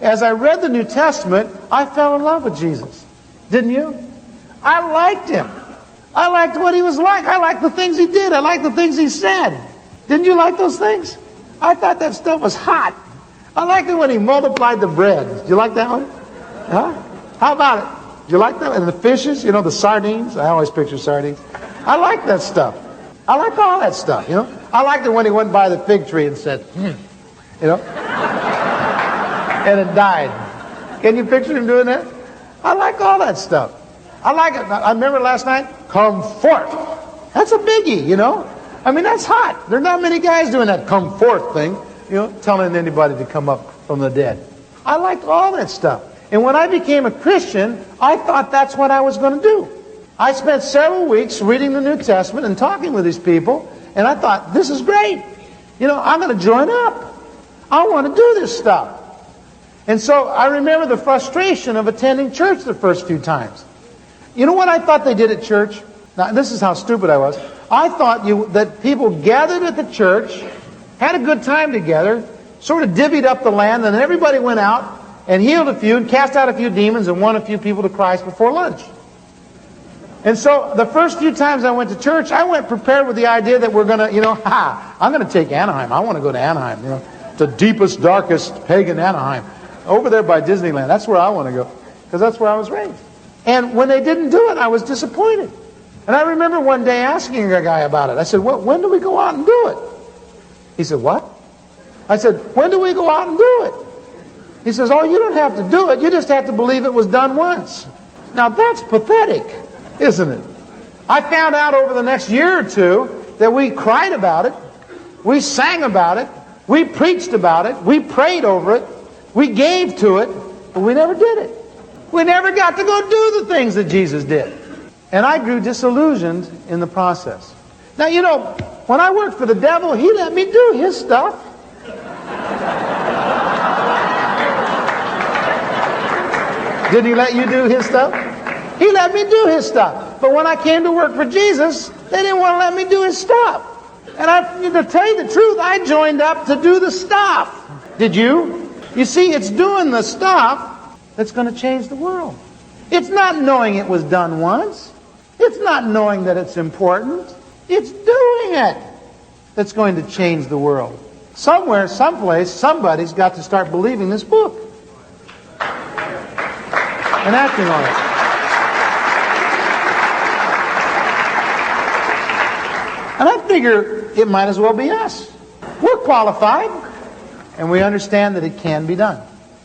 As I read the New Testament, I fell in love with Jesus. Didn't you? I liked him. I liked what he was like. I liked the things he did. I liked the things he said. Didn't you like those things? I thought that stuff was hot. I liked it when he multiplied the bread. Did you like that one? Huh? How about it? Did you like that? And the fishes, you know, the sardines. I always picture sardines. I like that stuff. I like all that stuff, you know. I liked it when he went by the fig tree and said, you know, and it died. Can you picture him doing that? I like all that stuff. I like it. I remember last night, come forth. That's a biggie, you know. I mean, that's hot. There are not many guys doing that come forth thing, you know, telling anybody to come up from the dead. I liked all that stuff. And when I became a Christian, I thought that's what I was going to do. I spent several weeks reading the New Testament and talking with these people, and I thought, this is great. You know, I'm going to join up. I want to do this stuff. And so I remember the frustration of attending church the first few times. You know what I thought they did at church? Now, this is how stupid I was. I thought that people gathered at the church, had a good time together, sort of divvied up the land, and then everybody went out and healed a few, and cast out a few demons, and won a few people to Christ before lunch. And so the first few times I went to church, I went prepared with the idea that we're going to, you know, I'm going to take Anaheim. I want to go to Anaheim, you know, the deepest, darkest pagan Anaheim. Over there by Disneyland. That's where I want to go. Because that's where I was raised. And when they didn't do it, I was disappointed. And I remember one day asking a guy about it. I said, well, when do we go out and do it? He said, what? I said, when do we go out and do it? He says, oh, you don't have to do it. You just have to believe it was done once. Now, that's pathetic, isn't it? I found out over the next year or two that we cried about it. We sang about it. We preached about it. We prayed over it. We gave to it, but we never did it. We never got to go do the things that Jesus did. And I grew disillusioned in the process. Now, you know, when I worked for the devil, he let me do his stuff. Did he let you do his stuff? He let me do his stuff. But when I came to work for Jesus, they didn't want to let me do his stuff. And to tell you the truth, I joined up to do the stuff. Did you? You see, it's doing the stuff that's going to change the world. It's not knowing it was done once. It's not knowing that it's important. It's doing it that's going to change the world. Somewhere, someplace, somebody's got to start believing this book and acting on it. And I figure it might as well be us. We're qualified, and we understand that it can be done.